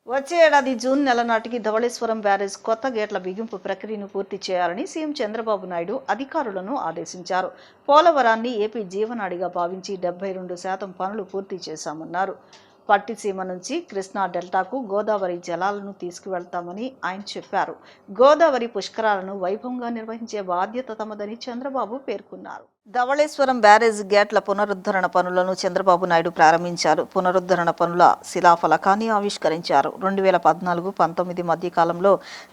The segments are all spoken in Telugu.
వచ్చే ఏడాది జూన్ నెల నాటికి ధవళేశ్వరం బ్యారేజ్ కొత్త గేట్ల బిగింపు ప్రక్రియను పూర్తి చేయాలని సీఎం చంద్రబాబు నాయుడు అధికారులను ఆదేశించారు. పోలవరాన్ని ఏపీ జీవనాడిగా భావించి 72% పనులు పూర్తి చేశామన్నారు. పట్టిసీమ నుంచి కృష్ణా డెల్టాకు గోదావరి జలాలను తీసుకువెళ్తామని ఆయన చెప్పారు. గోదావరి పుష్కరాలను వైభవంగా నిర్వహించే బాధ్యత తమదని చంద్రబాబు పేర్కొన్నారు. ధవళేశ్వరం బ్యారేజ్ గేట్ల పునరుద్ధరణ పనులను చంద్రబాబు నాయుడు ప్రారంభించారు. పునరుద్ధరణ పనుల శిలాఫలకాన్ని ఆవిష్కరించారు. 2014-19 మధ్య కాలంలో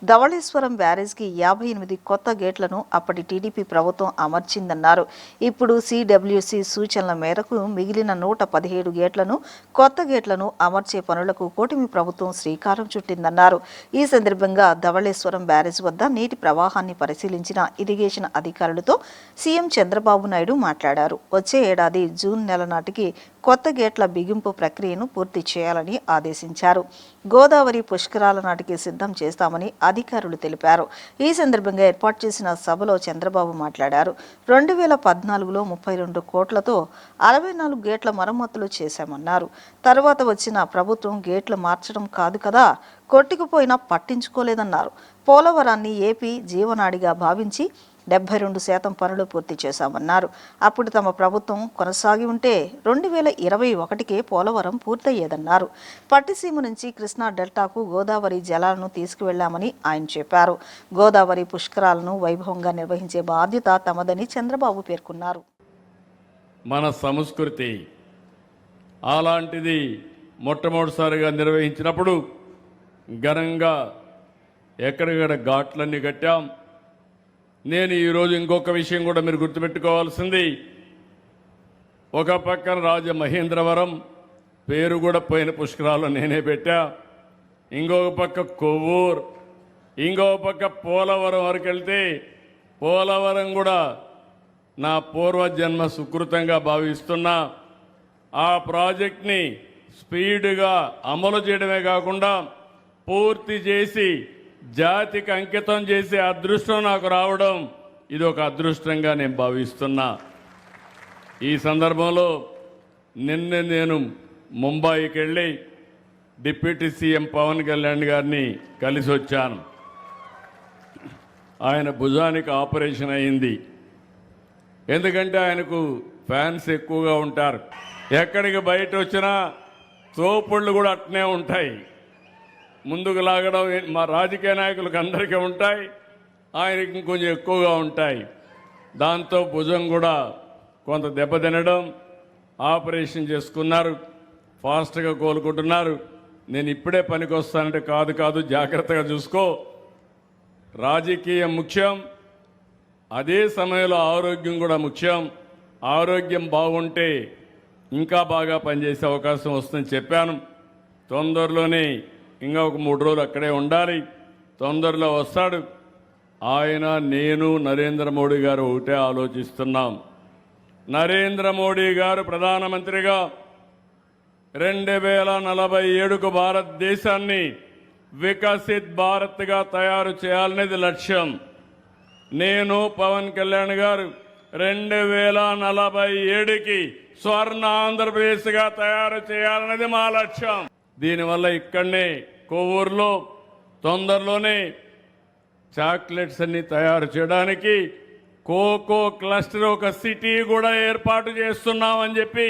ధవళేశ్వరం బ్యారేజ్కి 58 కొత్త గేట్లను అప్పటి టీడీపీ ప్రభుత్వం అమర్చిందన్నారు. ఇప్పుడు సిడబ్ల్యూసి సూచనల మేరకు మిగిలిన 117 గేట్లను కొత్త గేట్లను అమర్చే పనులకు కూటమి ప్రభుత్వం శ్రీకారం చుట్టిందన్నారు. ఈ సందర్భంగా ధవళేశ్వరం బ్యారేజ్ వద్ద నీటి ప్రవాహాన్ని పరిశీలించిన ఇరిగేషన్ అధికారులతో సీఎం చంద్రబాబు నాయుడు మాట్లాడారు. వచ్చే ఏడాది జూన్ నెల నాటికి కొత్త గేట్ల బిగింపు ప్రక్రియను పూర్తి చేయాలని ఆదేశించారు. గోదావరి పుష్కరాల నాటికి సిద్ధం చేస్తామని అధికారులు తెలిపారు. ఈ సందర్భంగా ఏర్పాటు చేసిన సభలో చంద్రబాబు మాట్లాడారు. 2014లో 32 కోట్లతో 64 గేట్ల మరమ్మతులు చేశామన్నారు. తర్వాత వచ్చిన ప్రభుత్వం గేట్లు మార్చడం కాదు కదా, కొట్టుకుపోయినా పట్టించుకోలేదన్నారు. పోలవరాన్ని ఏపీ జీవనాడిగా భావించి 72% పనులు పూర్తి చేశామన్నారు. అప్పుడు తమ ప్రభుత్వం కొనసాగి ఉంటే 2021కే పోలవరం పూర్తయ్యేదన్నారు. పట్టిసీమ నుంచి కృష్ణా డెల్టాకు గోదావరి జలాలను తీసుకువెళ్లామని ఆయన చెప్పారు. గోదావరి పుష్కరాలను వైభవంగా నిర్వహించే బాధ్యత తమదని చంద్రబాబు పేర్కొన్నారు. మన సంస్కృతి అలాంటిది మొట్టమొదటిసారిగా నిర్వహించినప్పుడు ఘనంగా ఎక్కడికక్కడ ఘాట్లన్నీ కట్టాం. నేను ఈరోజు ఇంకొక విషయం కూడా మీరు గుర్తుపెట్టుకోవాల్సింది, ఒక పక్కన రాజమహేంద్రవరం పేరు కూడా పోయిన పుష్కరాలు నేనే పెట్టా, ఇంకొక పక్క కొవ్వూరు, ఇంకొక పక్క పోలవరం వరకు వెళ్తే పోలవరం కూడా నా పూర్వజన్మ సుకృతంగా భావిస్తున్నా. ఆ ప్రాజెక్ట్ని స్పీడ్గా అమలు చేయడమే కాకుండా పూర్తి చేసి జాతికి అంకితం చేసే అదృష్టం నాకు రావడం ఇది ఒక అదృష్టంగా నేను భావిస్తున్నా. ఈ సందర్భంలో నేను ముంబైకి వెళ్ళి డిప్యూటీ సీఎం పవన్ కళ్యాణ్ గారిని కలిసి వచ్చాను. ఆయన భుజానికి ఆపరేషన్ అయింది. ఎందుకంటే ఆయనకు ఫ్యాన్స్ ఎక్కువగా ఉంటారు. ఎక్కడికి బయట వచ్చినా తోపుళ్ళు కూడా అట్నే ఉంటాయి. ముందుకు లాగడం మా రాజకీయ నాయకులకు అందరికీ ఉంటాయి, ఆయనకి ఇంకొంచెం ఎక్కువగా ఉంటాయి. దాంతో భుజం కూడా కొంత దెబ్బతినడం, ఆపరేషన్ చేసుకున్నారు, ఫాస్ట్గా కోలుకుంటున్నారు. నేను ఇప్పుడే పనికి వస్తానంటే కాదు జాగ్రత్తగా చూసుకో, రాజకీయం ముఖ్యం, అదే సమయంలో ఆరోగ్యం కూడా ముఖ్యం. ఆరోగ్యం బాగుంటే ఇంకా బాగా పనిచేసే అవకాశం వస్తుందని చెప్పాను. తొందరలోనే ఇంకా ఒక 3 రోజులు అక్కడే ఉండాలి, తొందరలో వస్తాడు. ఆయన నేను నరేంద్ర మోడీ గారు ఒకటే ఆలోచిస్తున్నాం. నరేంద్ర మోడీ గారు ప్రధానమంత్రిగా 2047కు భారతదేశాన్ని వికసిత్ భారత్గా తయారు చేయాలనేది లక్ష్యం. నేను పవన్ కళ్యాణ్ గారు 2047కి స్వర్ణ ఆంధ్రప్రదేశ్గా తయారు చేయాలనేది మా లక్ష్యం. దీనివల్ల ఇక్కడనే కొవ్వూరులో తొందరలోనే చాక్లెట్స్ అన్ని తయారు చేయడానికి కోకో క్లస్టర్ ఒక సిటీ కూడా ఏర్పాటు చేస్తున్నామని చెప్పి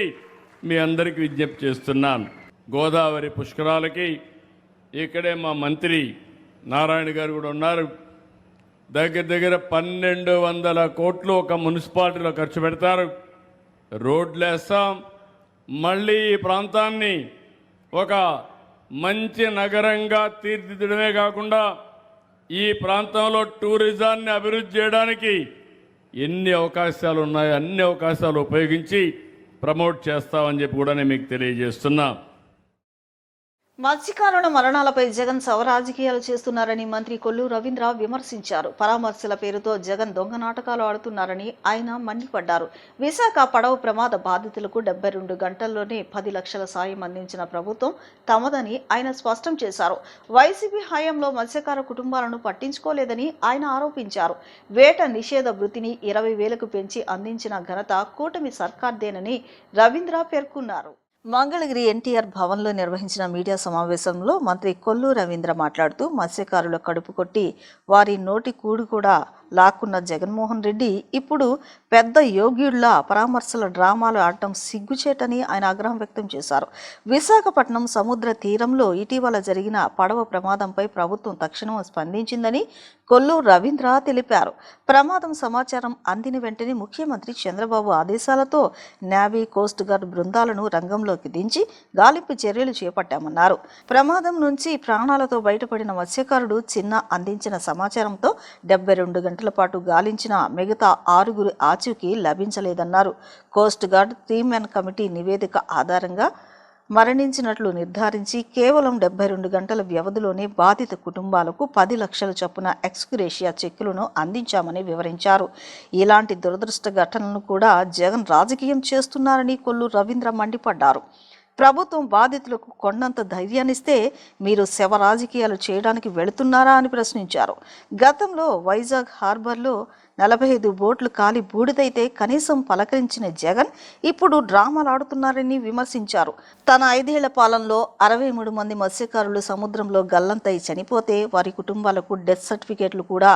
మీ అందరికీ విజ్ఞప్తి చేస్తున్నాను. గోదావరి పుష్కరాలకి ఇక్కడే మా మంత్రి నారాయణ గారు కూడా ఉన్నారు. దగ్గర 1200 కోట్లు ఒక మున్సిపాలిటీలో ఖర్చు పెడతారు. రోడ్లు వేస్తాం. మళ్ళీ ఈ ప్రాంతాన్ని ఒక మంచి నగరంగా తీర్చిదిద్దడమే కాకుండా ఈ ప్రాంతంలో టూరిజాన్ని అభివృద్ధి చేయడానికి ఎన్ని అవకాశాలు ఉన్నాయో అన్ని అవకాశాలు ఉపయోగించి ప్రమోట్ చేస్తామని చెప్పి కూడా నేను మీకు తెలియజేస్తున్నా. మత్స్యకారుల మరణాలపై జగన్ రాజకీయాలు చేస్తున్నారని మంత్రి కొల్లు రవీంద్ర విమర్శించారు. పరామర్శల పేరుతో జగన్ దొంగ నాటకాలు ఆడుతున్నారని ఆయన మండిపడ్డారు. విశాఖ పడవ ప్రమాద బాధితులకు 72 గంటల్లోనే 10 లక్షల సాయం అందించిన ప్రభుత్వం తమదని ఆయన స్పష్టం చేశారు. వైసీపీ హయాంలో మత్స్యకార కుటుంబాలను పట్టించుకోలేదని ఆయన ఆరోపించారు. వేట నిషేధ వృత్తిని 20,000కు పెంచి అందించిన ఘనత కూటమి సర్కార్దేనని రవీంద్ర పేర్కొన్నారు. మంగళగిరి ఎన్టీఆర్ భవన్లో నిర్వహించిన మీడియా సమావేశంలో మంత్రి కొల్లు రవీంద్ర మాట్లాడుతూ మత్స్యకారుల కడుపు కొట్టి వారి నోటి కూడు కూడా లాక్కున్న జగన్మోహన్ రెడ్డి ఇప్పుడు పెద్ద యోగ్యుళ్ల పరామర్శల డ్రామాలు ఆడటం సిగ్గుచేటని ఆయన ఆగ్రహం వ్యక్తం చేశారు. విశాఖపట్నం సముద్ర తీరంలో ఇటీవల జరిగిన పడవ ప్రమాదంపై ప్రభుత్వం తక్షణం స్పందించిందని కొల్లు రవీంద్ర తెలిపారు. ప్రమాదం సమాచారం అందిన వెంటనే ముఖ్యమంత్రి చంద్రబాబు ఆదేశాలతో నేవీ, కోస్ట్ గార్డ్ బృందాలను రంగంలోకి దించి గాలింపు చర్యలు చేపట్టామన్నారు. ప్రమాదం నుంచి ప్రాణాలతో బయటపడిన మత్స్యకారుడు చిన్న అందించిన సమాచారంతో 72 గంటల పాటు గాలించిన మిగతా 6 ఆచూకీ లభించలేదన్నారు. కోస్ట్ గార్డ్ 3 మెన్ కమిటీ నివేదిక ఆధారంగా మరణించినట్లు నిర్ధారించి కేవలం 72 గంటల వ్యవధిలోనే బాధిత కుటుంబాలకు 10 లక్షల చొప్పున ఎక్స్గ్రేషియా చెక్కులను అందించామని వివరించారు. ఇలాంటి దురదృష్ట ఘటనలను కూడా జగన్ రాజకీయం చేస్తున్నారని కొల్లు రవీంద్ర మండిపడ్డారు. ప్రభుత్వం బాధితులకు కొండంత ధైర్యాన్నిస్తే మీరు శవ రాజకీయాలు చేయడానికి వెళుతున్నారా అని ప్రశ్నించారు. గతంలో వైజాగ్ హార్బర్లో 45 బోట్లు కాలి బూడిదైతే కనీసం పలకరించిన జగన్ ఇప్పుడు డ్రామాలాడుతున్నారని విమర్శించారు. తన 5 ఏళ్ల పాలనలో 63 మంది మత్స్యకారులు సముద్రంలో గల్లంతై చనిపోతే వారి కుటుంబాలకు డెత్ సర్టిఫికేట్లు కూడా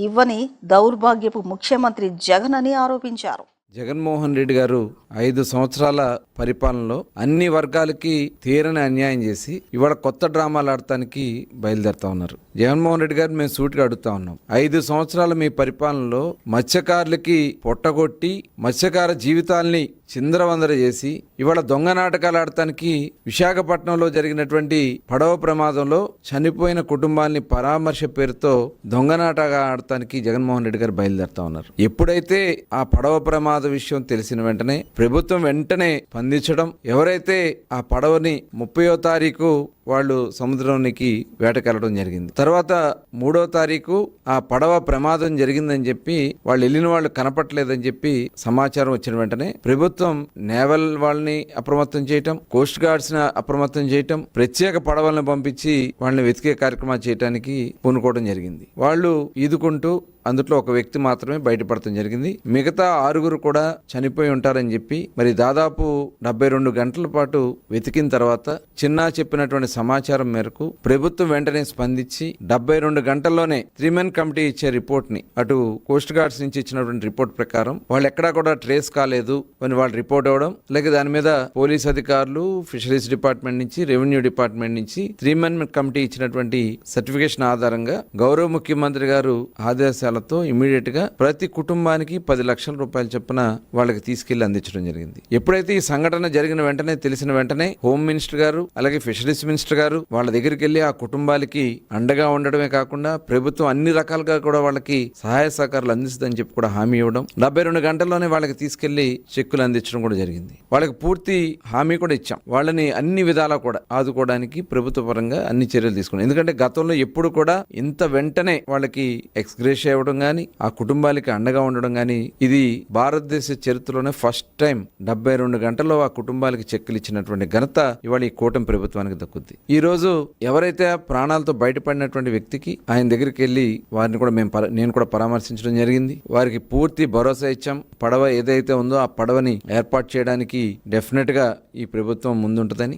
ఇవ్వని దౌర్భాగ్యపు ముఖ్యమంత్రి జగన్ అని ఆరోపించారు. జగన్మోహన్ రెడ్డి గారు 5 సంవత్సరాల పరిపాలనలో అన్ని వర్గాలకి తీరని అన్యాయం చేసి ఇవాళ కొత్త డ్రామాలు ఆడటానికి బయలుదేరుతా ఉన్నారు. జగన్మోహన్ రెడ్డి గారు మేము సూటిగా అడుగుతా ఉన్నాం. 5 సంవత్సరాల మీ పరిపాలనలో మత్స్యకారులకి పొట్టగొట్టి మత్స్యకార జీవితాల్ని చిందరవందర చేసి ఇవాళ దొంగ నాటకాలు ఆడటానికి విశాఖపట్నంలో జరిగినటువంటి పడవ ప్రమాదంలో చనిపోయిన కుటుంబాన్ని పరామర్శ పేరుతో దొంగ నాటకాలు ఆడటానికి జగన్మోహన్ రెడ్డి గారు బయలుదేరుతా ఉన్నారు. ఎప్పుడైతే ఆ పడవ ప్రమాద విషయం తెలిసిన వెంటనే ప్రభుత్వం వెంటనే స్పందించడం, ఎవరైతే ఆ పడవని 30వ తారీఖు వాళ్ళు సముద్రంలోకి వేటకెళ్ళడం జరిగింది. తర్వాత 3వ తారీఖు ఆ పడవ ప్రమాదం జరిగిందని చెప్పి వాళ్ళు వెళ్ళిన వాళ్ళు కనపట్లేదని చెప్పి సమాచారం వచ్చిన వెంటనే ప్రభుత్వం నేవల్ వాళ్ళని అప్రమత్తం చేయటం, కోస్ట్ గార్డ్స్ ని అప్రమత్తం చేయటం, ప్రత్యేక పడవలను పంపించి వాళ్ళని వెతికే కార్యక్రమాలు చేయడానికి పూనుకోవడం జరిగింది. వాళ్ళు ఈదుకుంటూ అందులో ఒక వ్యక్తి మాత్రమే బయటపడటం జరిగింది. మిగతా 6 కూడా చనిపోయి ఉంటారని చెప్పి మరి దాదాపు 72 గంటల పాటు వెతికిన తర్వాత చిన్న చెప్పినటువంటి సమాచారం మేరకు ప్రభుత్వం వెంటనే స్పందించి 72 గంటల్లోనే 3 మెన్ కమిటీ ఇచ్చే రిపోర్ట్ ని అటు కోస్ట్ గార్డ్స్ నుంచి ఇచ్చినటువంటి రిపోర్ట్ ప్రకారం వాళ్ళు ఎక్కడా కూడా ట్రేస్ కాలేదు అని వాళ్ళు రిపోర్ట్ అవ్వడం, లేక దాని మీద పోలీస్ అధికారులు, ఫిషరీస్ డిపార్ట్మెంట్ నుంచి, రెవెన్యూ డిపార్ట్మెంట్ నుంచి 3 మెన్ కమిటీ ఇచ్చినటువంటి సర్టిఫికేషన్ ఆధారంగా గౌరవ ముఖ్యమంత్రి గారు ఆదేశాలతో ఇమీడియట్ గా ప్రతి కుటుంబానికి 10 లక్షల రూపాయలు చొప్పున వాళ్ళకి తీసుకెళ్లి అందించడం జరిగింది. ఎప్పుడైతే ఈ సంఘటన జరిగిన వెంటనే తెలిసిన వెంటనే హోమ్ మినిస్టర్ గారు అలాగే ఫిషరీస్ మినిస్టర్ గారు వాళ్ళ దగ్గరికి వెళ్లి ఆ కుటుంబాలకి అండగా ఉండడమే కాకుండా ప్రభుత్వం అన్ని రకాలుగా కూడా వాళ్ళకి సహాయ సహకారాలు అందిస్తుందని చెప్పి కూడా హామీ ఇవ్వడం, 72 గంటల్లోనే వాళ్ళకి తీసుకెళ్లి చెక్కులు అందించడం కూడా జరిగింది. వాళ్ళకి పూర్తి హామీ కూడా ఇచ్చాం. వాళ్ళని అన్ని విధాలా కూడా ఆదుకోవడానికి ప్రభుత్వ పరంగా అన్ని చర్యలు తీసుకున్నాం. ఎందుకంటే గతంలో ఎప్పుడు కూడా ఇంత వెంటనే వాళ్ళకి ఎక్స్గ్రేషియా ఇవ్వడం గానీ, ఆ కుటుంబాలకి అండగా ఉండడం గానీ ఇది భారతదేశ చరిత్రలోనే ఫస్ట్ టైం 72 గంటల్లో ఆ కుటుంబాలకి చెక్కులు ఇచ్చినటువంటి ఘనత ఇవాళ ఈ కూటమి ప్రభుత్వానికి దక్కుద్ది. ఈ రోజు ఎవరైతే ప్రాణాలతో బయటపడినటువంటి వ్యక్తికి ఆయన దగ్గరికి వెళ్లి వారిని కూడా నేను కూడా పరామర్శించడం జరిగింది. వారికి పూర్తి భరోసా ఇచ్చాం. పడవ ఏదైతే ఉందో ఆ పడవని ఏర్పాటు చేయడానికి డెఫినెట్ గా ఈ ప్రభుత్వం ముందుంటుందని,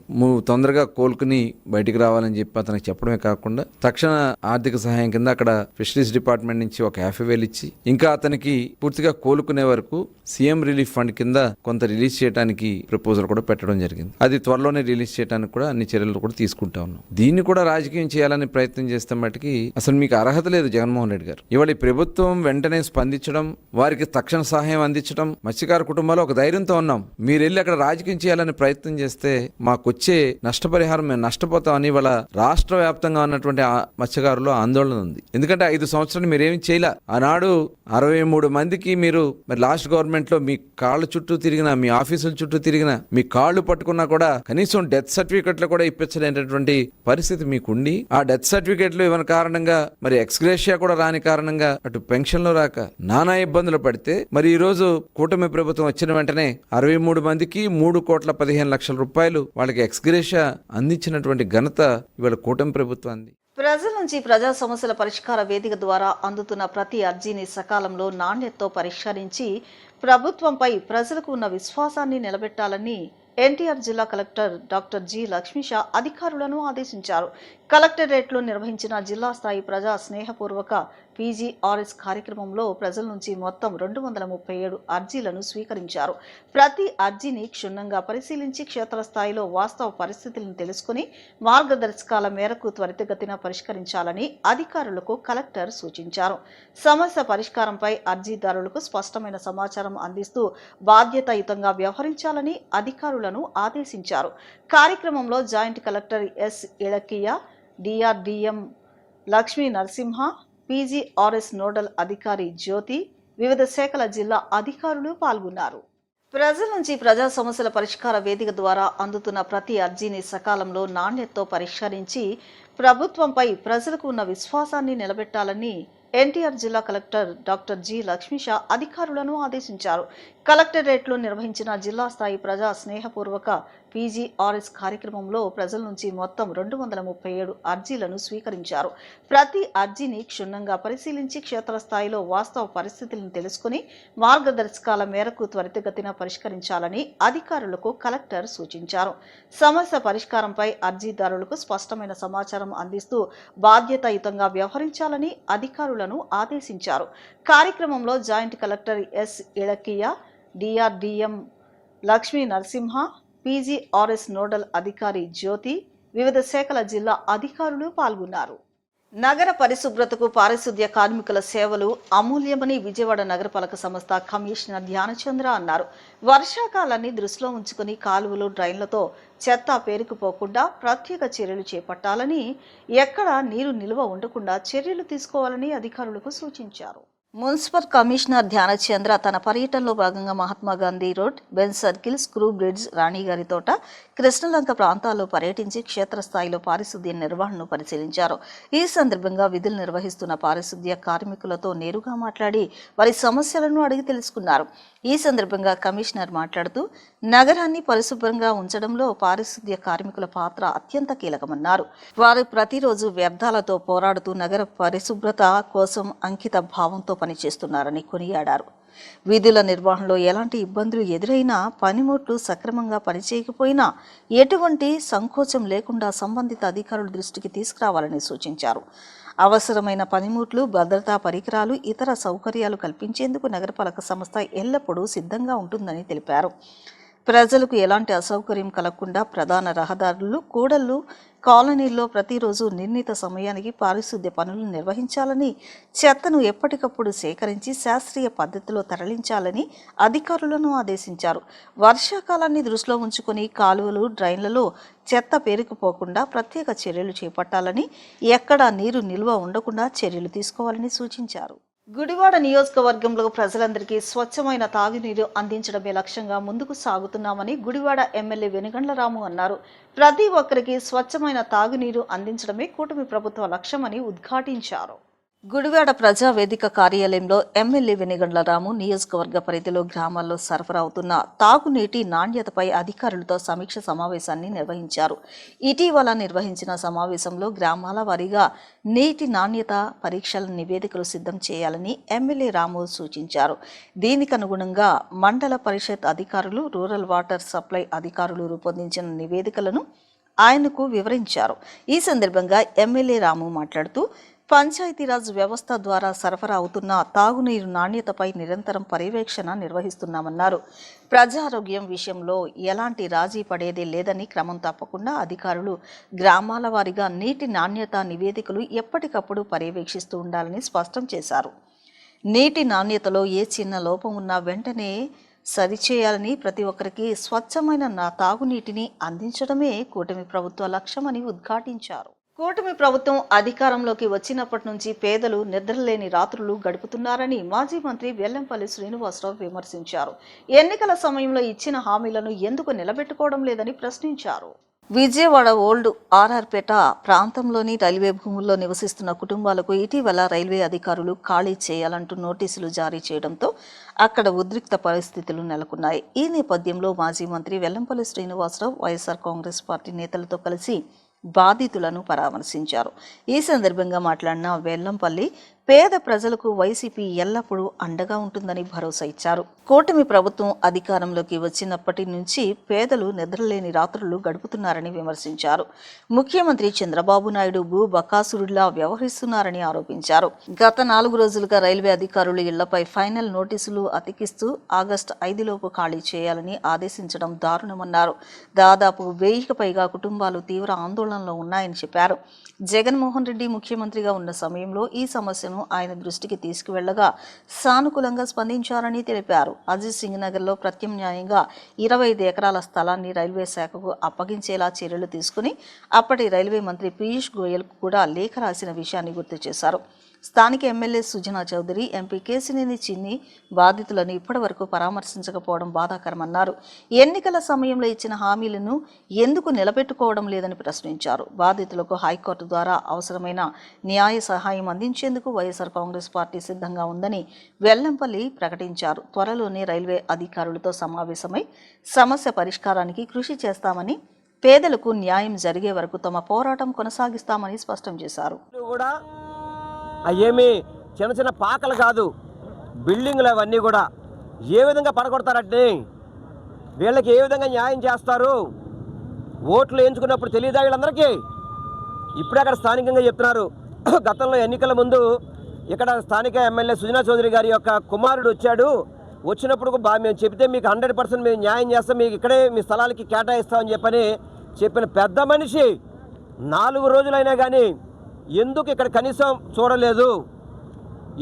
తొందరగా కోలుకుని బయటికి రావాలని చెప్పి అతనికి చెప్పడమే కాకుండా తక్షణ ఆర్థిక సహాయం కింద అక్కడ ఫిషరీస్ డిపార్ట్మెంట్ నుంచి ఒక 50,000 ఇచ్చి ఇంకా అతనికి పూర్తిగా కోలుకునే వరకు సీఎం రిలీఫ్ ఫండ్ కింద కొంత రిలీజ్ చేయడానికి ప్రపోజల్ కూడా పెట్టడం జరిగింది. అది త్వరలోనే రిలీజ్ చేయడానికి కూడా అన్ని చర్యలు కూడా తీసుకుంటా ఉన్నాం. దీన్ని కూడా రాజకీయం చేయాలని ప్రయత్నం చేస్తే మటుకి అసలు మీకు అర్హత లేదు జగన్మోహన్ రెడ్డి గారు. ఇవాళ ఈ ప్రభుత్వం వెంటనే స్పందించడం, వారికి తక్షణ సహాయం అందించడం, మత్స్యకార కుటుంబాలు ఒక ధైర్యంతో ఉన్నాం. మీరు వెళ్ళి అక్కడ రాజకీయం చేయాలని ప్రయత్నం చేస్తే మాకొచ్చే నష్టపరిహారం మేము నష్టపోతామని ఇవాళ రాష్ట్ర వ్యాప్తంగా ఉన్నటువంటి మత్స్యకారులు ఆందోళన ఉంది. ఎందుకంటే 5 సంవత్సరాలు మీరేమి చేయలే. ఆనాడు 63 మందికి మీరు మరి లాస్ట్ గవర్నమెంట్ లో మీ కాళ్ళ చుట్టూ తిరిగినా, మీ ఆఫీసుల చుట్టూ తిరిగినా, మీ కాళ్ళు పట్టుకున్నా కూడా కనీసం డెత్ సర్టిఫికెట్లు కూడా ఇప్పించలేనటువంటి పరిస్థితి మీకుండి, ఆ డెత్ సర్టిఫికెట్లు ఇవ్వని కారణంగా మరి ఎక్స్గ్రేషియా కూడా రాని కారణంగా అటు పెన్షన్లు రాక నానా ఇబ్బందులు పడితే మరి ఈ రోజు కూటమి ప్రభుత్వం వచ్చిన వెంటనే 63 మందికి 3,15,00,000 రూపాయలు వాళ్ళకి ఎక్స్గ్రేషియా అందించినటువంటి ఘనత ఇవాళ కూటమి ప్రభుత్వాన్ని. ప్రజల నుంచి ప్రజా సమస్యల పరిష్కార వేదిక ద్వారా అందుతున్న ప్రతి అర్జీని సకాలంలో నాణ్యతతో పరిష్కరించి ప్రభుత్వంపై ప్రజలకు ఉన్న విశ్వాసాన్ని నిలబెట్టాలని ఎన్టీఆర్ జిల్లా కలెక్టర్ డాక్టర్ జి లక్ష్మీష అధికారులను ఆదేశించారు. కలెక్టరేట్లో నిర్వహించిన జిల్లా స్థాయి ప్రజా స్నేహపూర్వక పీజీఆర్ఎస్ కార్యక్రమంలో ప్రజల నుంచి మొత్తం 237 అర్జీలను స్వీకరించారు. ప్రతి అర్జీని క్షుణ్ణంగా పరిశీలించి క్షేత్రస్థాయిలో వాస్తవ పరిస్థితులను తెలుసుకుని మార్గదర్శకాల మేరకు త్వరితగతిన పరిష్కరించాలని అధికారులకు కలెక్టర్ సూచించారు. సమస్య పరిష్కారంపై అర్జీదారులకు స్పష్టమైన సమాచారం అందిస్తూ బాధ్యతాయుతంగా వ్యవహరించాలని అధికారులను ఆదేశించారు. కార్యక్రమంలో joint collector S Ilakkiya, DRDM Lakshmi Narasimha, PGRS nodal అధికారి జ్యోతి, వివిధ శాఖల జిల్లా అధికారులు పాల్గొన్నారు. ప్రజల నుంచి ప్రజా సమస్యల పరిష్కార వేదిక ద్వారా అందుతున్న ప్రతి అర్జీని సకాలంలో నాణ్యతతో పరిష్కరించి ప్రభుత్వంపై ప్రజలకు ఉన్న విశ్వాసాన్ని నిలబెట్టాలని ఎన్టీఆర్ జిల్లా కలెక్టర్ డాక్టర్ జి లక్ష్మీష అధికారులను ఆదేశించారు. కలెక్టరేట్లో నిర్వహించిన జిల్లా స్థాయి ప్రజా స్నేహపూర్వక పీజీఆర్ఎస్ కార్యక్రమంలో ప్రజల నుంచి మొత్తం 237 అర్జీలను స్వీకరించారు. ప్రతి అర్జీని క్షుణ్ణంగా పరిశీలించి క్షేత్రస్థాయిలో వాస్తవ పరిస్థితులను తెలుసుకుని మార్గదర్శకాల మేరకు త్వరితగతిన పరిష్కరించాలని అధికారులకు కలెక్టర్ సూచించారు. సమస్య పరిష్కారంపై అర్జీదారులకు స్పష్టమైన సమాచారం అందిస్తూ బాధ్యతాయుతంగా వ్యవహరించాలని అధికారులను ఆదేశించారు. కార్యక్రమంలో joint collector S Ilakkiya, DRDM Lakshmi Narasimha, PGRS nodal అధికారి జ్యోతి, వివిధ శాఖల జిల్లా అధికారులు పాల్గొన్నారు. నగర పరిశుభ్రతకు పారిశుద్ధ్య కార్మికుల సేవలు అమూల్యమని విజయవాడ నగరపాలక సంస్థ కమిషనర్ ధ్యానచంద్ర అన్నారు. వర్షాకాలాన్ని దృష్టిలో ఉంచుకుని కాలువలు, డ్రైన్లతో చెత్త పేరుకుపోకుండా ప్రత్యేక చర్యలు చేపట్టాలని, ఎక్కడా నీరు నిల్వ ఉండకుండా చర్యలు తీసుకోవాలని అధికారులకు సూచించారు. మున్సిపల్ కమిషనర్ ధ్యానచంద్ర తన పర్యటనలో భాగంగా Mahatma Gandhi road, Benz circle, screw bridge, Ranigari Thota, Krishnalanka ప్రాంతాల్లో పర్యటించి క్షేత్రస్థాయిలో పారిశుద్ధ్య నిర్వహణను పరిశీలించారు. ఈ సందర్భంగా విధులు నిర్వహిస్తున్న పారిశుద్ధ్య కార్మికులతో నేరుగా మాట్లాడి వారి సమస్యలను అడిగి తెలుసుకున్నారు. ఈ సందర్భంగా కమిషనర్ మాట్లాడుతూ నగరాన్ని పరిశుభ్రంగా ఉంచడంలో పారిశుద్ధ్య కార్మికుల పాత్ర అత్యంత కీలకమన్నారు. వారు ప్రతిరోజు వ్యర్థాలతో పోరాడుతూ నగర పరిశుభ్రత కోసం అంకిత భావంతో పనిచేస్తున్నారని కొనియాడారు. విధుల నిర్వహణలో ఎలాంటి ఇబ్బందులు ఎదురైనా, పనిముట్లు సక్రమంగా పనిచేయకపోయినా ఎటువంటి సంకోచం లేకుండా సంబంధిత అధికారుల దృష్టికి తీసుకురావాలని సూచించారు. అవసరమైన పనిముట్లు, భద్రతా పరికరాలు, ఇతర సౌకర్యాలు కల్పించేందుకు నగరపాలక సంస్థ ఎల్లప్పుడూ సిద్ధంగా ఉంటుందని తెలిపారు. ప్రజలకు ఎలాంటి అసౌకర్యం కలగకుండా ప్రధాన రహదారులు, కూడళ్లు, కాలనీల్లో ప్రతిరోజు నిర్ణీత సమయానికి పారిశుద్ధ్య పనులు నిర్వహించాలని, చెత్తను ఎప్పటికప్పుడు సేకరించి శాస్త్రీయ పద్ధతిలో తరలించాలని అధికారులను ఆదేశించారు. వర్షాకాలాన్ని దృష్టిలో ఉంచుకొని కాలువలు, డ్రైన్లలో చెత్త పేరుకుపోకుండా ప్రత్యేక చర్యలు చేపట్టాలని, ఎక్కడా నీరు నిల్వ ఉండకుండా చర్యలు తీసుకోవాలని సూచించారు. గుడివాడ నియోజకవర్గంలో ప్రజలందరికీ స్వచ్ఛమైన తాగునీరు అందించడమే లక్ష్యంగా ముందుకు సాగుతున్నామని గుడివాడ ఎమ్మెల్యే వెనుగండ్ల రాము అన్నారు. ప్రతి ఒక్కరికి స్వచ్ఛమైన తాగునీరు అందించడమే కూటమి ప్రభుత్వ లక్ష్యమని ఉద్ఘాటించారు. గుడివాడ ప్రజావేదిక కార్యాలయంలో ఎమ్మెల్యే వెనుగండ్ల రాము నియోజకవర్గ పరిధిలో గ్రామాల్లో సరఫరా అవుతున్న తాగునీటి నాణ్యతపై అధికారులతో సమీక్ష సమావేశాన్ని నిర్వహించారు. ఇటీవల నిర్వహించిన సమావేశంలో గ్రామాల వారీగా నీటి నాణ్యత పరీక్షల నివేదికలు సిద్ధం చేయాలని ఎమ్మెల్యే రాము సూచించారు. దీనికి అనుగుణంగా మండల పరిషత్ అధికారులు, రూరల్ వాటర్ సప్లై అధికారులు రూపొందించిన నివేదికలను ఆయనకు వివరించారు. ఈ సందర్భంగా ఎమ్మెల్యే రాము మాట్లాడుతూ పంచాయతీరాజ్ వ్యవస్థ ద్వారా సరఫరా అవుతున్న తాగునీరు నాణ్యతపై నిరంతరం పర్యవేక్షణ నిర్వహిస్తున్నామన్నారు. ప్రజారోగ్యం విషయంలో ఎలాంటి రాజీ పడేదే లేదని, క్రమం తప్పకుండా అధికారులు గ్రామాల వారీగా నీటి నాణ్యత నివేదికలు ఎప్పటికప్పుడు పర్యవేక్షిస్తూ ఉండాలని స్పష్టం చేశారు. నీటి నాణ్యతలో ఏ చిన్న లోపం ఉన్నా వెంటనే సరిచేయాలని, ప్రతి ఒక్కరికి స్వచ్ఛమైన తాగునీటిని అందించడమే కూటమి ప్రభుత్వ లక్ష్యమని ఉద్ఘాటించారు. కూటమి ప్రభుత్వం అధికారంలోకి వచ్చినప్పటి నుంచి పేదలు నిద్రలేని రాత్రులు గడుపుతున్నారని మాజీ మంత్రి వెల్లంపల్లి శ్రీనివాసరావు విమర్శించారు. ఎన్నికల సమయంలో ఇచ్చిన హామీలను ఎందుకు నిలబెట్టుకోవడం లేదని ప్రశ్నించారు. విజయవాడ ఓల్డ్ ఆర్ఆర్పేట ప్రాంతంలోని రైల్వే భూముల్లో నివసిస్తున్న కుటుంబాలకు ఇటీవల రైల్వే అధికారులు ఖాళీ చేయాలంటూ నోటీసులు జారీ చేయడంతో అక్కడ ఉద్రిక్త పరిస్థితులు నెలకొన్నాయి. ఈ నేపథ్యంలో మాజీ మంత్రి వెల్లంపల్లి శ్రీనివాసరావు వైఎస్ఆర్ కాంగ్రెస్ పార్టీ నేతలతో కలిసి బాధితులను పరామర్శించారు. ఈ సందర్భంగా మాట్లాడిన వెల్లంపల్లి, పేద ప్రజలకు వైసీపీ ఎల్లప్పుడూ అండగా ఉంటుందని భరోసా ఇచ్చారు. కూటమి ప్రభుత్వం అధికారంలోకి వచ్చినప్పటి నుంచి పేదలు నిద్రలేని రాత్రులు గడుపుతున్నారని విమర్శించారు. ముఖ్యమంత్రి చంద్రబాబు నాయుడు భూ బకాసురుడిలా వ్యవహరిస్తున్నారని ఆరోపించారు. గత 4 రోజులుగా రైల్వే అధికారులు ఇళ్లపై ఫైనల్ నోటీసులు అతికిస్తూ ఆగస్టు 5లోపు ఖాళీ చేయాలని ఆదేశించడం దారుణమన్నారు. దాదాపు 1000కి పైగా కుటుంబాలు తీవ్ర ఆందోళనలో ఉన్నాయని చెప్పారు. జగన్మోహన్ రెడ్డి ముఖ్యమంత్రిగా ఉన్న సమయంలో ఈ సమస్యను ఆయన దృష్టికి తీసుకువెళ్లగా సానుకూలంగా స్పందించారని తెలిపారు. అజిత్ సింగ్ నగర్లో ప్రత్యామ్నాయంగా 25 ఎకరాల స్థలాన్ని రైల్వే శాఖకు అప్పగించేలా చర్యలు తీసుకుని అప్పటి రైల్వే మంత్రి పీయూష్ గోయల్ కూడా లేఖ రాసిన విషయాన్ని గుర్తు చేశారు. స్థానిక ఎమ్మెల్యే సుజనా చౌదరి, ఎంపీ కేశినేని చిన్ని బాధితులను ఇప్పటివరకు పరామర్శించకపోవడం బాధాకరమన్నారు. ఎన్నికల సమయంలో ఇచ్చిన హామీలను ఎందుకు నిలబెట్టుకోవడం లేదని ప్రశ్నించారు. బాధితులకు హైకోర్టు ద్వారా అవసరమైన న్యాయ సహాయం అందించేందుకు వైఎస్ఆర్ కాంగ్రెస్ పార్టీ సిద్ధంగా ఉందని వెల్లంపల్లి ప్రకటించారు. త్వరలోనే రైల్వే అధికారులతో సమావేశమై సమస్య పరిష్కారానికి కృషి చేస్తామని, పేదలకు న్యాయం జరిగే వరకు తమ పోరాటం కొనసాగిస్తామని స్పష్టం చేశారు. అవేమి చిన్న చిన్న పాకలు కాదు, బిల్డింగ్లు అవన్నీ కూడా ఏ విధంగా పడగొడతారంటే వీళ్ళకి ఏ విధంగా న్యాయం చేస్తారు? ఓట్లు వేయించుకున్నప్పుడు తెలియదా వీళ్ళందరికీ? ఇప్పుడే అక్కడ స్థానికంగా చెప్తున్నారు. గతంలో ఎన్నికల ముందు ఇక్కడ స్థానిక ఎమ్మెల్యే సుజనా చౌదరి గారి యొక్క కుమారుడు వచ్చాడు. వచ్చినప్పుడు మేము చెప్తే మీకు 100% మేము న్యాయం చేస్తాం, మీకు ఇక్కడే మీ స్థలాలకి కేటాయిస్తామని చెప్పిన పెద్ద మనిషి 4 రోజులైనా కానీ ఎందుకు ఇక్కడ కనీసం చూడలేదు?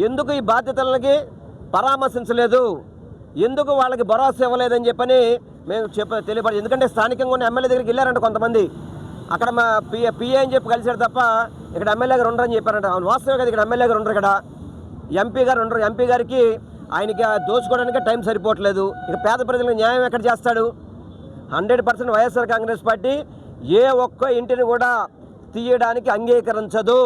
ఎందుకు ఈ బాధ్యతలకి పరామర్శించలేదు? ఎందుకు వాళ్ళకి భరోసా ఇవ్వలేదని మేము తెలియపడదు. ఎందుకంటే స్థానికంగా ఉన్న ఎమ్మెల్యే దగ్గరికి వెళ్ళారంట కొంతమంది. అక్కడ మా పిఏ అని చెప్పి కలిసారు తప్ప ఇక్కడ ఎమ్మెల్యే గారు ఉండరని చెప్పారంట. వాస్తవే కదా, ఇక్కడ ఎమ్మెల్యే గారు ఉండరు, ఇక్కడ ఎంపీ గారు ఉండరు. ఎంపీ గారికి ఆయనకి దోచుకోవడానికి టైం సరిపోవట్లేదు. ఇక పేద ప్రజలకు న్యాయం ఎక్కడ చేస్తాడు? 100% వైఎస్ఆర్ కాంగ్రెస్ పార్టీ ఏ ఒక్క ఇంటిని కూడా తీయడానికి అంగీకరించదు.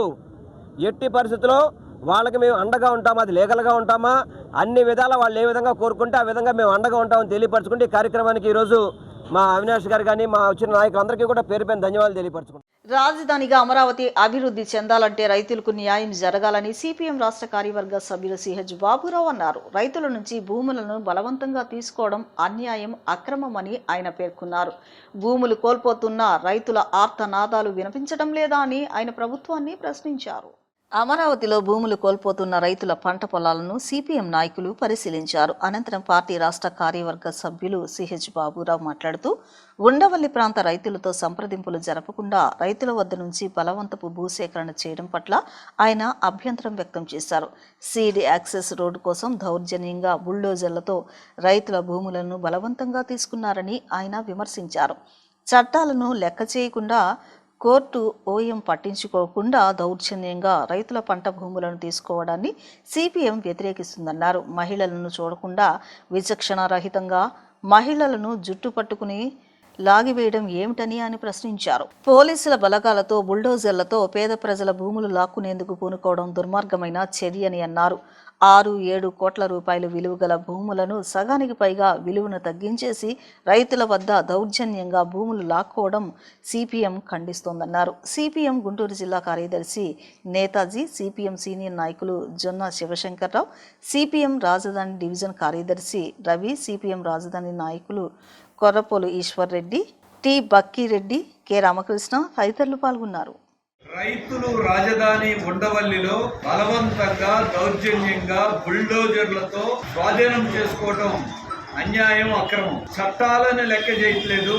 ఎట్టి పరిస్థితుల్లో వాళ్ళకి మేము అండగా ఉంటామా, అది లీగల్గా ఉంటామా, అన్ని విధాలా వాళ్ళు ఏ విధంగా కోరుకుంటే ఆ విధంగా మేము అండగా ఉంటామని తెలియపరచుకుంటే ఈ కార్యక్రమానికి ఈరోజు మా అవినాష్ గారు కానీ మా వచ్చిన నాయకులందరికీ కూడా పేరు పైన ధన్యవాదాలు తెలియపరచుకుంటాం. రాజధానిగా అమరావతి అభివృద్ధి చెందాలంటే రైతులకు న్యాయం జరగాలని సిపిఎం రాష్ట్ర కార్యవర్గ సభ్యులు సిహెచ్ బాబురావు అన్నారు. రైతుల నుంచి భూములను బలవంతంగా తీసుకోవడం అన్యాయం, అక్రమమని ఆయన పేర్కొన్నారు. భూములు కోల్పోతున్న రైతుల ఆర్తనాదాలు వినిపించడం లేదా అని ఆయన ప్రభుత్వాన్ని ప్రశ్నించారు. అమరావతిలో భూములు కోల్పోతున్న రైతుల పంట పొలాలను సిపిఎం నాయకులు పరిశీలించారు. అనంతరం పార్టీ రాష్ట్ర కార్యవర్గ సభ్యులు సిహెచ్ బాబురావు మాట్లాడుతూ ఉండవల్లి ప్రాంత రైతులతో సంప్రదింపులు జరపకుండా రైతుల వద్ద నుంచి బలవంతపు భూసేకరణ చేయడం పట్ల ఆయన అభ్యంతరం వ్యక్తం చేశారు. సీడ్ యాక్సెస్ రోడ్డు కోసం దౌర్జన్యంగా బుల్డోజర్లతో రైతుల భూములను బలవంతంగా తీసుకున్నారని ఆయన విమర్శించారు. చట్టాలను లెక్క చేయకుండా కోర్టు ఓఎం పట్టించుకోకుండా దౌర్జన్యంగా రైతుల పంట భూములను తీసుకోవడాన్ని సిపిఎం వ్యతిరేకిస్తుందన్నారు. మహిళలను చూడకుండా విచక్షణారహితంగా మహిళలను జుట్టు పట్టుకుని లాగివేయడం ఏమిటని ఆయన ప్రశ్నించారు. పోలీసుల బలగాలతో బుల్డోజర్లతో పేద ప్రజల భూములు లాక్కునేందుకు పూనుకోవడం దుర్మార్గమైన చర్యని అన్నారు. 6-7 కోట్ల రూపాయలు విలువ గల భూములను సగానికి పైగా విలువను తగ్గించేసి రైతుల వద్ద దౌర్జన్యంగా భూములు లాక్కోవడం సిపిఎం ఖండిస్తోందన్నారు. సిపిఎం గుంటూరు జిల్లా కార్యదర్శి నేతాజీ, సిపిఎం సీనియర్ నాయకులు జొన్న శివశంకర్రావు, సిపిఎం రాజధాని డివిజన్ కార్యదర్శి రవి, సిపిఎం రాజధాని నాయకులు కొర్రపోలు ఈశ్వర్ రెడ్డి, టి బక్కిరెడ్డి, కె రామకృష్ణ తదితరులు పాల్గొన్నారు. రైతులు రాజధాని ఉండవల్లిలో బలవంతంగా దౌర్జన్యంగా బుల్డోజర్లతో స్వాధీనం చేసుకోవడం అన్యాయం, అక్రమం. చట్టాలను లెక్క చేయట్లేదు.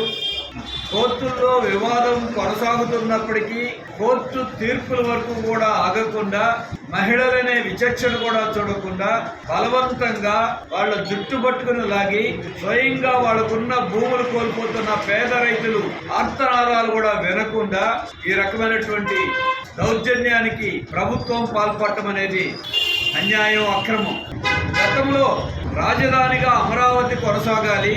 కోర్టుల్లో వివాదం కొనసాగుతున్నప్పటికీ కోర్టు తీర్పుల వరకు కూడా ఆగకుండా, మహిళలనే విచక్షణ కూడా చూడకుండా బలవంతంగా వాళ్ళ జుట్టు పట్టుకుని లాగి స్వయంగా వాళ్ళకున్న భూములు కోల్పోతున్న పేద రైతులు ఆర్తనాదాలు కూడా వినకుండా ఈ రకమైనటువంటి దౌర్జన్యానికి ప్రభుత్వం పాల్పడటం అనేది అన్యాయం, అక్రమం. గతంలో రాజధానిగా అమరావతి కొనసాగాలి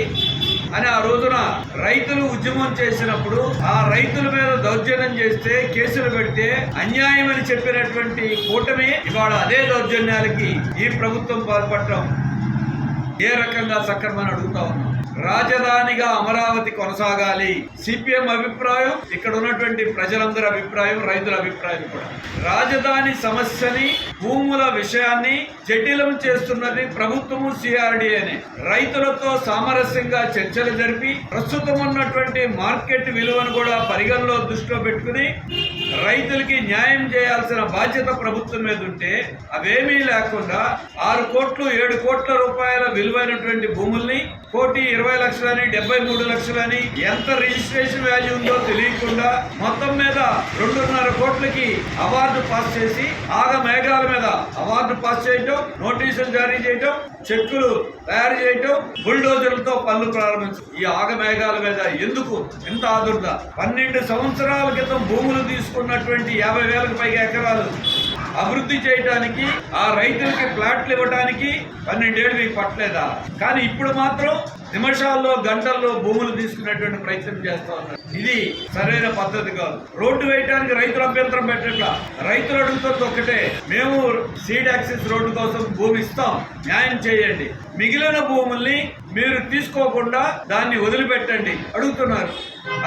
అని ఆ రోజున రైతులు ఉద్యమం చేసినప్పుడు ఆ రైతుల మీద దౌర్జన్యం చేస్తే కేసులు పెడితే అన్యాయం అని చెప్పినటువంటి కూటమి ఇవాళ అదే దౌర్జన్యాలకి ఈ ప్రభుత్వం పాల్పడటం ఏ రకంగా సక్రమని అడుగుతా ఉన్నాం. రాజధానిగా అమరావతి కొనసాగాలి. సిపిఎం అభిప్రాయం, ఇక్కడ ఉన్నటువంటి ప్రజలందరి అభిప్రాయం, రైతుల అభిప్రాయం కూడా. రాజధాని సమస్యని, భూముల విషయాన్ని జటిలం చేస్తున్నది ప్రభుత్వము, సిఆర్డీఏనే. రైతులతో సామరస్యంగా చర్చలు జరిపి ప్రస్తుతం ఉన్నటువంటి మార్కెట్ విలువను కూడా పరిగణలో దృష్టిలో పెట్టుకుని రైతులకి న్యాయం చేయాల్సిన బాధ్యత ప్రభుత్వం మీద ఉంటే అవేమీ లేకుండా 6 కోట్లు 7 కోట్ల రూపాయల విలువైనటువంటి భూముల్ని 1,20,00,000 73 లక్షలని ఎంత రిజిస్ట్రేషన్ వాల్యూ ఉందో తెలియకుండా మొత్తం మీద 2.5 కోట్లకి అవార్డు పాస్ చేసి ఆగమేఘాల మీద అవార్డు పాస్ చేయటం, నోటీసులు జారీ చేయటం, చెక్కులు తయారు చేయటం, బుల్డోజర్లతో పనులు ప్రారంభించడం. ఈ ఆగమేఘాల మీద ఎందుకు ఎంత ఆదుర్ద? 12 సంవత్సరాల క్రితం భూములు తీసుకున్నటువంటి 50,000కి పైగా ఎకరాలు అభివృద్ధి చేయడానికి, ఆ రైతులకి ప్లాట్లు ఇవ్వడానికి 12 ఏళ్ళు మీకు పట్టలేదా? కానీ ఇప్పుడు మాత్రం నిమిషాల్లో గంటల్లో భూములు తీసుకునేటువంటి ప్రయత్నం చేస్తా ఉన్నారు. ఇది సరైన పద్ధతి కాదు. రోడ్డు వేయడానికి రైతులు అభ్యంతరం పెట్టట్లా. రైతులు అడుగుతుంది ఒక్కటే, మేము సీడ్ యాక్సెస్ రోడ్డు కోసం భూమి ఇస్తాం, న్యాయం చేయండి. మిగిలిన భూముల్ని మీరు తీసుకోకుండా దాన్ని వదిలిపెట్టండి అడుగుతున్నారు.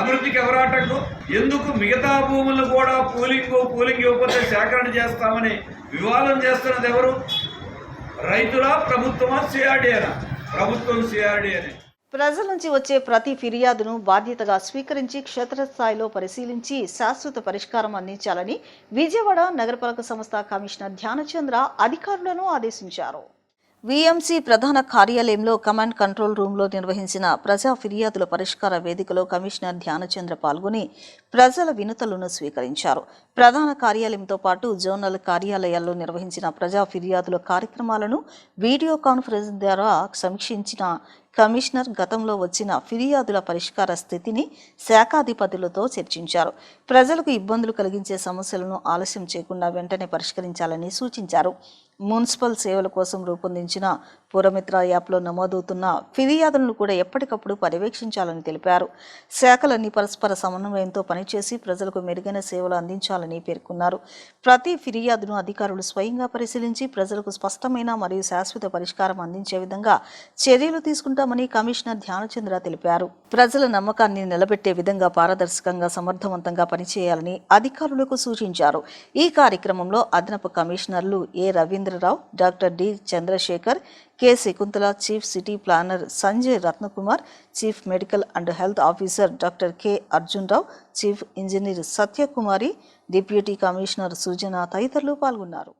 అభివృద్ధికి ఎవరు ఆటంకం? ఎందుకు మిగతా భూములను కూడా పూలింగ్ ఇవ్వకపోతే సేకరణ చేస్తామని వివాదం చేస్తున్నది ఎవరు? రైతులా, ప్రభుత్వమా, సిఆర్డీఏనా? ప్రభుత్వం, సిఆర్డీఏనే. ప్రజల నుంచి వచ్చే ప్రతి ఫిర్యాదును బాధ్యతగా స్వీకరించి క్షేత్రస్థాయిలో పరిశీలించి శాశ్వత పరిష్కారం అందించాలని విజయవాడ నగరపాలక సంస్థ కమిషనర్ ధ్యానచంద్ర అధికారులను ఆదేశించారు. వీఎంసీ ప్రధాన కార్యాలయంలో కమాండ్ కంట్రోల్ రూమ్లో నిర్వహించిన ప్రజా ఫిర్యాదుల పరిష్కార వేదికలో కమిషనర్ ధ్యానచంద్ర పాల్గొని ప్రజల వినతులను స్వీకరించారు. ప్రధాన కార్యాలయంతో పాటు జోనల్ కార్యాలయాల్లో నిర్వహించిన ప్రజా ఫిర్యాదుల కార్యక్రమాలను వీడియో కాన్ఫరెన్స్ ద్వారా సమీక్షించిన కమిషనర్ గతంలో వచ్చిన ఫిర్యాదుల పరిష్కార స్థితిని శాఖాధిపతులతో చర్చించారు. ప్రజలకు ఇబ్బందులు కలిగించే సమస్యలను ఆలస్యం చేయకుండా వెంటనే పరిష్కరించాలని సూచించారు. మున్సిపల్ సేవల కోసం రూపొందించిన పురమిత్ర యాప్లో నమోదవుతున్న ఫిర్యాదులను కూడా ఎప్పటికప్పుడు పర్యవేక్షించాలని తెలిపారు. శాఖలన్నీ పరస్పర సమన్వయంతో పనిచేసి ప్రజలకు మెరుగైన సేవలు అందించాలని పేర్కొన్నారు. ప్రతి ఫిర్యాదును అధికారులు స్వయంగా పరిశీలించి ప్రజలకు స్పష్టమైన మరియు శాశ్వత పరిష్కారం అందించే విధంగా చర్యలు తీసుకుంటామని కమిషనర్ ధ్యానచంద్ర తెలిపారు. ప్రజల నమ్మకాన్ని నిలబెట్టే విధంగా పారదర్శకంగా సమర్థవంతంగా పనిచేయాలని అధికారులకు సూచించారు. ఈ కార్యక్రమంలో అదనపు కమిషనర్లు A Ravindra Rao, doctor D Chandrasekhar, K Shakuntala, chief city planner Sanjay Ratnakumar, chief medical and health officer doctor K Arjun Rao, chief engineer Satyakumari, deputy commissioner Sujana తదితరులు పాల్గొన్నారు.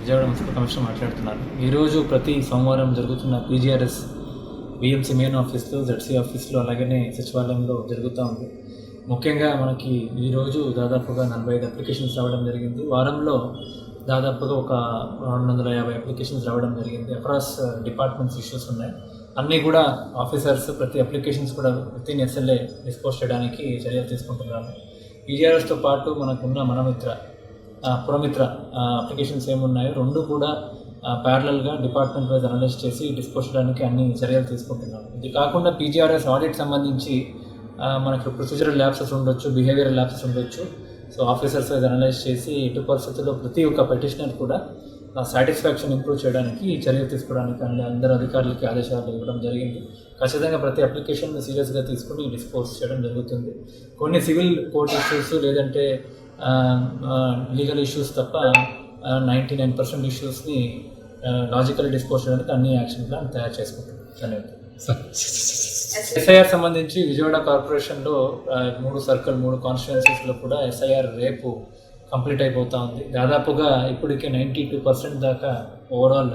విజయవాడ మున్సిపల్ కమిషనర్ మాట్లాడుతున్నారు. ఈరోజు ప్రతి సోమవారం జరుగుతున్న పీజీఆర్ఎస్ వీఎంసీ మెయిన్ ఆఫీస్లో, జెడ్సీ ఆఫీస్లో, అలాగనే సచివాలయంలో జరుగుతూ ఉంది. ముఖ్యంగా మనకి ఈరోజు దాదాపుగా 45 అప్లికేషన్స్ రావడం జరిగింది. వారంలో దాదాపుగా ఒక 250 అప్లికేషన్స్ రావడం జరిగింది. అక్రాస్ డిపార్ట్మెంట్స్ ఇష్యూస్ ఉన్నాయి. అన్నీ కూడా ఆఫీసర్స్ ప్రతి అప్లికేషన్స్ కూడా వితిన్ ఎస్ఎల్ఏ డిస్పోజ్ చేయడానికి చర్యలు తీసుకుంటున్నాము. పీజీఆర్ఎస్తో పాటు మనకున్న మనమిత్ర, పురమిత్ర అప్లికేషన్స్ ఏమున్నాయో 2 కూడా ప్యారలల్గా డిపార్ట్మెంట్ వైజ్ అనలైజ్ చేసి డిస్పోజ్ చేయడానికి అన్ని చర్యలు తీసుకుంటున్నాము. ఇది కాకుండా పీజీఆర్ఎస్ ఆడిట్ సంబంధించి మనకు ప్రొసీజరల్ ల్యాప్సెస్ ఉండొచ్చు, బిహేవియరల్ ల్యాప్సెస్ ఉండొచ్చు. సో ఆఫీసర్స్ వైజ్ అనలైజ్ చేసి ఎటు పరిస్థితుల్లో ప్రతి ఒక్క పెటిషనర్ కూడా సాటిస్ఫాక్షన్ ఇంప్రూవ్ చేయడానికి చర్యలు తీసుకోవడానికి అందరు అధికారులకి ఆదేశాలు ఇవ్వడం జరిగింది. ఖచ్చితంగా ప్రతి అప్లికేషన్ సీరియస్గా తీసుకుని డిస్పోజ్ చేయడం జరుగుతుంది. కొన్ని సివిల్ కోర్ట్ ఇష్యూస్ లేదంటే లీగల్ ఇష్యూస్ తప్ప 99% ఇష్యూస్ని లాజికల్ డిస్పోజ్ చేయడానికి అన్ని యాక్షన్ ప్లాన్ తయారు చేసుకుంటాం. ధన్యవాదాలు. ఎస్ఐఆర్ సంబంధించి విజయవాడ కార్పొరేషన్లో 3 సర్కిల్ 3 కాన్స్టిట్యుయెన్సీస్లో కూడా ఎస్ఐఆర్ రేపు కంప్లీట్ అయిపోతూ ఉంది. దాదాపుగా ఇప్పటికే 92% దాకా ఓవరాల్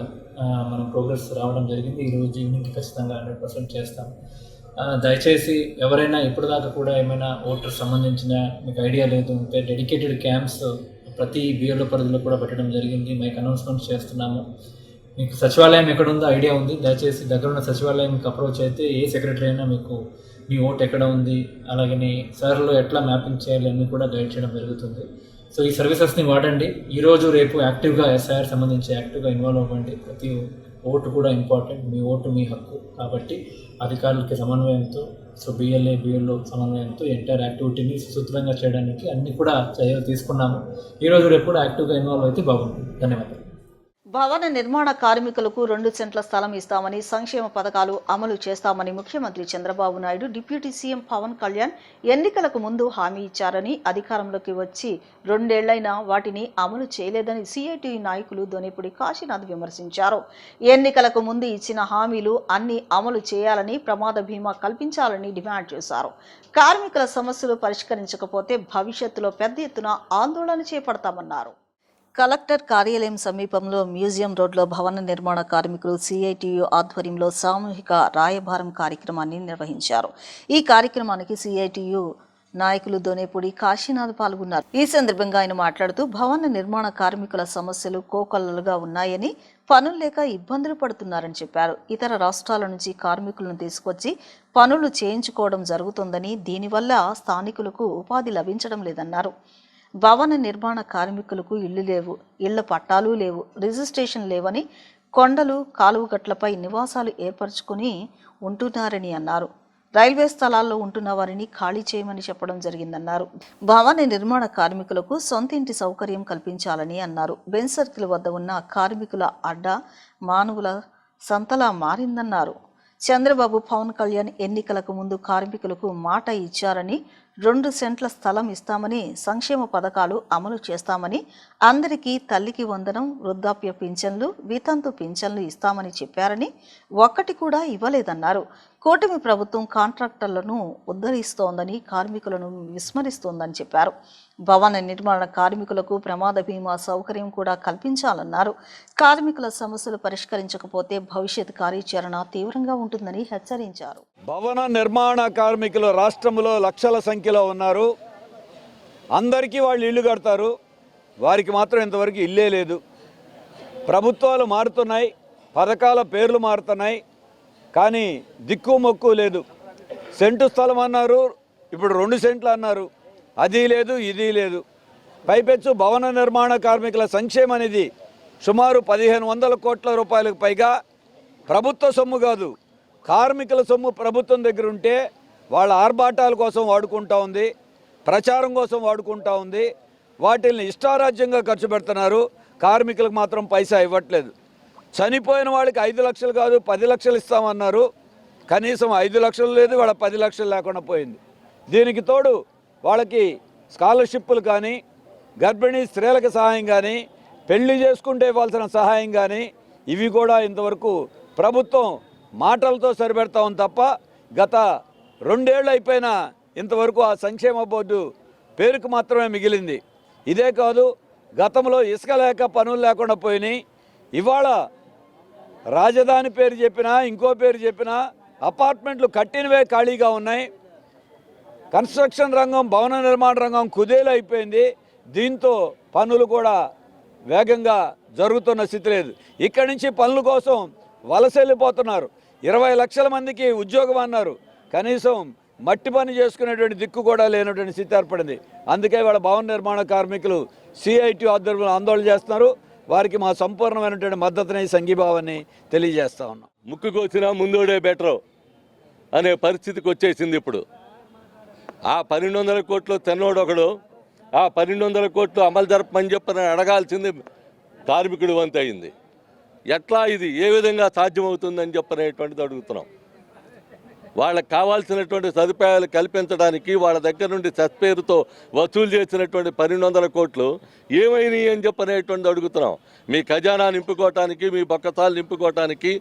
మనం ప్రోగ్రెస్ రావడం జరిగింది. ఈరోజు ఈవినింగ్కి ఖచ్చితంగా 100% చేస్తాం. దయచేసి ఎవరైనా ఇప్పటిదాకా కూడా ఏమైనా ఓటర్ సంబంధించిన మీకు ఐడియా లేదు అంటే డెడికేటెడ్ క్యాంప్స్ ప్రతి బిఎల్ఓ పరిధిలో కూడా పెట్టడం జరిగింది. మీకు అనౌన్స్మెంట్స్ చేస్తున్నాము. మీకు సచివాలయం ఎక్కడుందో ఐడియా ఉంది, దయచేసి దగ్గరున్న సచివాలయంకి అప్రోచ్ అయితే ఏ సెక్రటరీ అయినా మీకు మీ ఓటు ఎక్కడ ఉంది, అలాగని సార్లో ఎట్లా మ్యాపింగ్ చేయాలి అన్నీ కూడా గైడ్ చేయడం జరుగుతుంది. సో ఈ సర్వీసెస్ని వాడండి. ఈరోజు రేపు యాక్టివ్గా ఎస్ఐఆర్ సంబంధించి యాక్టివ్గా ఇన్వాల్వ్ అవ్వండి. ప్రతి ఓటు కూడా ఇంపార్టెంట్. మీ ఓటు మీ హక్కు కాబట్టి అధికారులకి సమన్వయంతో, సో బిఎల్ఓ సమన్వయంతో ఎంటైర్ యాక్టివిటీని సుసూత్రంగా చేయడానికి అన్ని కూడా చర్యలు తీసుకున్నాము. ఈరోజు రేపు కూడా యాక్టివ్గా ఇన్వాల్వ్ అయితే బాగుంటుంది. ధన్యవాదాలు. భవన నిర్మాణ కార్మికులకు 2 సెంట్ల స్థలం ఇస్తామని, సంక్షేమ పథకాలు అమలు చేస్తామని ముఖ్యమంత్రి చంద్రబాబు నాయుడు డిప్యూటీ సీఎం పవన్ కళ్యాణ్ ఎన్నికలకు ముందు హామీ ఇచ్చారని, అధికారంలోకి వచ్చి 2 ఏళ్లైనా వాటిని అమలు చేయలేదని సిఐటియు నాయకులు దొనేపూడి కాశీనాథ్ విమర్శించారు. ఎన్నికలకు ముందు ఇచ్చిన హామీలు అన్ని అమలు చేయాలని, ప్రమాద బీమా కల్పించాలని డిమాండ్ చేశారు. కార్మికుల సమస్యలు పరిష్కరించకపోతే భవిష్యత్తులో పెద్ద ఎత్తున ఆందోళన చేపడతామన్నారు. కలెక్టర్ కార్యాలయం సమీపంలో మ్యూజియం రోడ్లో భవన నిర్మాణ కార్మికులు సిఐటియు ఆధ్వర్యంలో సామూహిక రాయబారం కార్యక్రమాన్ని నిర్వహించారు. ఈ కార్యక్రమానికి సిఐటియు నాయకులు దొనేపూడి కాశీనాథ్ పాల్గొన్నారు. ఈ సందర్భంగా ఆయన మాట్లాడుతూ భవన నిర్మాణ కార్మికుల సమస్యలు కోకొల్లలుగా ఉన్నాయని, పనులు లేక ఇబ్బందులు పడుతున్నారని చెప్పారు. ఇతర రాష్ట్రాల నుంచి కార్మికులను తీసుకొచ్చి పనులు చేయించుకోవడం జరుగుతుందని, దీనివల్ల స్థానికులకు ఉపాధి లభించడం లేదన్నారు. భవన నిర్మాణ కార్మికులకు ఇళ్లు లేవు, ఇళ్ల పట్టాలు లేవు, రిజిస్ట్రేషన్ లేవని, కొండలు కాలువగట్లపై నివాసాలు ఏర్పరచుకుని ఉంటున్నారని అన్నారు. రైల్వే స్థలాల్లో ఉంటున్న వారిని ఖాళీ చేయమని చెప్పడం జరిగిందన్నారు. భవన నిర్మాణ కార్మికులకు సొంత ఇంటి సౌకర్యం కల్పించాలని అన్నారు. బెంచ్ సర్కిల్ వద్ద ఉన్న కార్మికుల అడ్డా మానవుల సంతలా మారిందన్నారు. చంద్రబాబు, పవన్ కళ్యాణ్ ఎన్నికలకు ముందు కార్మికులకు మాట ఇచ్చారని, 2 సెంట్ల స్థలం ఇస్తామని, సంక్షేమ పథకాలు అమలు చేస్తామని, అందరికీ తల్లికి వందనం, వృద్ధాప్య పింఛన్లు, వితంతు పింఛన్లు ఇస్తామని చెప్పారని, ఒక్కటి కూడా ఇవ్వలేదన్నారు. కూటమి ప్రభుత్వం కాంట్రాక్టర్లను ఉద్ధరిస్తోందని, కార్మికులను విస్మరిస్తోందని చెప్పారు. భవన నిర్మాణ కార్మికులకు ప్రమాద బీమా సౌకర్యం కూడా కల్పించాలన్నారు. కార్మికుల సమస్యలు పరిష్కరించకపోతే భవిష్యత్ కార్యాచరణ తీవ్రంగా ఉంటుందని హెచ్చరించారు. భవన నిర్మాణ కార్మికులు రాష్ట్రంలో లక్షల సంఖ్యలో ఉన్నారు. అందరికీ వాళ్ళు ఇల్లు కడతారు, వారికి మాత్రం ఇంతవరకు ఇల్లే లేదు. ప్రభుత్వాలు మారుతున్నాయి, పథకాల పేర్లు మారుతున్నాయి, కానీ దిక్కు మొక్కు లేదు. సెంటు స్థలం అన్నారు, ఇప్పుడు 2 సెంట్లు అన్నారు. అది లేదు, ఇది లేదు. పైపెచ్చు భవన నిర్మాణ కార్మికుల సంక్షేమ నిధి సుమారు 1500 కోట్ల రూపాయలకు పైగా ప్రభుత్వ సొమ్ము కాదు, కార్మికుల సొమ్ము ప్రభుత్వం దగ్గర ఉంటే వాళ్ళ ఆర్భాటాల కోసం వాడుకుంటా ఉంది, ప్రచారం కోసం వాడుకుంటా ఉంది. వాటిని ఇష్టారాజ్యంగా ఖర్చు పెడుతున్నారు. కార్మికులకు మాత్రం పైసా ఇవ్వట్లేదు. చనిపోయిన వాళ్ళకి 5 లక్షలు కాదు 10 లక్షలు ఇస్తామన్నారు. కనీసం 5 లక్షలు లేదు, వాళ్ళ 10 లక్షలు లేకుండా పోయింది. దీనికి తోడు వాళ్ళకి స్కాలర్షిప్లు కానీ, గర్భిణీ స్త్రీలకు సహాయం కానీ, పెళ్లి చేసుకుంటే ఇవ్వాల్సిన సహాయం కానీ, ఇవి కూడా ఇంతవరకు ప్రభుత్వం మాటలతో సరిపెడతాం తప్ప గత 2 ఏళ్ళు అయిపోయినా ఇంతవరకు ఆ సంక్షేమ బోర్డు పేరుకు మాత్రమే మిగిలింది. ఇదే కాదు, గతంలో ఇసుక లేక పనులు లేకుండా పోయినాయి. ఇవాళ రాజధాని పేరు చెప్పినా, ఇంకో పేరు చెప్పినా అపార్ట్మెంట్లు కట్టినవే ఖాళీగా ఉన్నాయి. కన్స్ట్రక్షన్ రంగం, భవన నిర్మాణ రంగం కుదేలు అయిపోయింది. దీంతో పనులు కూడా వేగంగా జరుగుతున్న స్థితి లేదు. ఇక్కడి నుంచి పనుల కోసం వలస వెళ్ళిపోతున్నారు. 20 లక్షల మందికి ఉద్యోగం అన్నారు, కనీసం మట్టి పని చేసుకునేటువంటి దిక్కు కూడా లేనటువంటి స్థితి ఏర్పడింది. అందుకే వాళ్ళ భవన నిర్మాణ కార్మికులు సిఐటి ఆధ్వర్యంలో ఆందోళన చేస్తున్నారు. వారికి మా సంపూర్ణమైనటువంటి మద్దతుని, సంఘీభావాన్ని తెలియజేస్తా ఉన్నాం. ముక్కుకొచ్చినా ముందోడే బెటరు అనే పరిస్థితికి వచ్చేసింది. ఇప్పుడు ఆ 1200 కోట్లు తెన్నోడు ఒకడు, ఆ 1200 కోట్లు అమలు జరపమని చెప్పని అడగాల్సింది కార్మికుడు వంతు అయింది. ఎట్లా ఇది ఏ విధంగా సాధ్యమవుతుందని చెప్పనేటువంటిది అడుగుతున్నాం. వాళ్ళకి కావాల్సినటువంటి సదుపాయాలు కల్పించడానికి వాళ్ళ దగ్గర నుండి సత్పేరుతో వసూలు చేసినటువంటి 1200 కోట్లు ఏమైనాయి అని చెప్పనేటువంటిది అడుగుతున్నాం. మీ ఖజానా నింపుకోవటానికి, మీ బొక్కసాలు నింపుకోవటానికి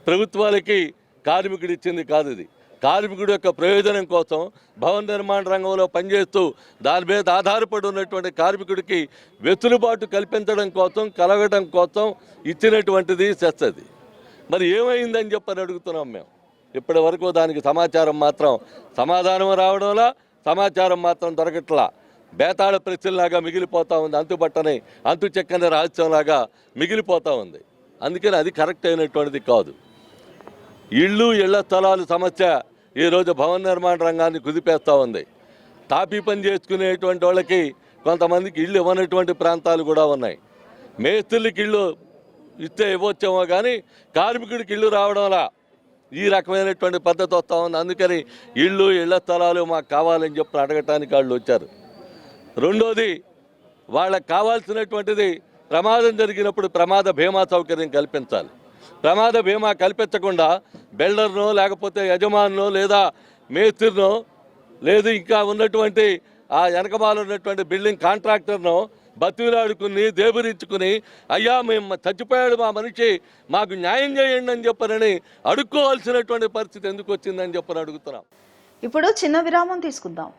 ప్రభుత్వాలకి కార్మికుడు ఇచ్చింది కాదు. ఇది కార్మికుడి యొక్క ప్రయోజనం కోసం భవన నిర్మాణ రంగంలో పనిచేస్తూ దాని మీద ఆధారపడి ఉన్నటువంటి కార్మికుడికి వెసులుబాటు కల్పించడం కోసం, కలగడం కోసం ఇచ్చినటువంటిది సెస్సది. మరి ఏమైందని చెప్పని అడుగుతున్నాం మేము. ఇప్పటి వరకు దానికి సమాధానం రావడంలా, సమాచారం మాత్రం దొరకట్లా. బేతాళ ప్రశ్నలాగా మిగిలిపోతూ ఉంది, అంతుపట్టని అంతు చెక్కని రహస్యంలాగా మిగిలిపోతూ ఉంది. అందుకని అది కరెక్ట్ అయినటువంటిది కాదు. ఇళ్ల స్థలాలు సమస్య ఈరోజు భవన నిర్మాణ రంగాన్ని కుదిపేస్తూ ఉంది. తాపీ పని చేసుకునేటువంటి వాళ్ళకి కొంతమందికి ఇళ్ళు ఇవ్వనటువంటి ప్రాంతాలు కూడా ఉన్నాయి. మేస్త్రులకి ఇళ్ళు ఇస్తే ఇవ్వచ్చేమో కానీ కార్మికుడికి ఇళ్ళు రావడంలా ఈ రకమైనటువంటి పద్ధతి వస్తూ ఉంది. అందుకని ఇళ్ల స్థలాలు మాకు కావాలని చెప్పి అడగటానికి వాళ్ళు వచ్చారు. రెండోది, వాళ్ళకి కావాల్సినటువంటిది ప్రమాదం జరిగినప్పుడు ప్రమాద బీమా సౌకర్యం కల్పించాలి. ప్రమాద బీమా కల్పించకుండా బిల్డర్నో లేకపోతే యజమానునో లేదా మేస్త్రినో లేదు ఇంకా ఉన్నటువంటి ఆ వెనకమాల ఉన్నటువంటి బిల్డింగ్ కాంట్రాక్టర్నో బతిలాడుకుని దేబురించుకుని అయ్యా మేము చచ్చిపోయాడు మా మనిషి మాకు న్యాయం చేయండి అని చెప్పనని అడుక్కోవాల్సినటువంటి పరిస్థితి ఎందుకు వచ్చిందని చెప్పని అడుగుతున్నాం. ఇప్పుడు చిన్న విరామం తీసుకుందాం.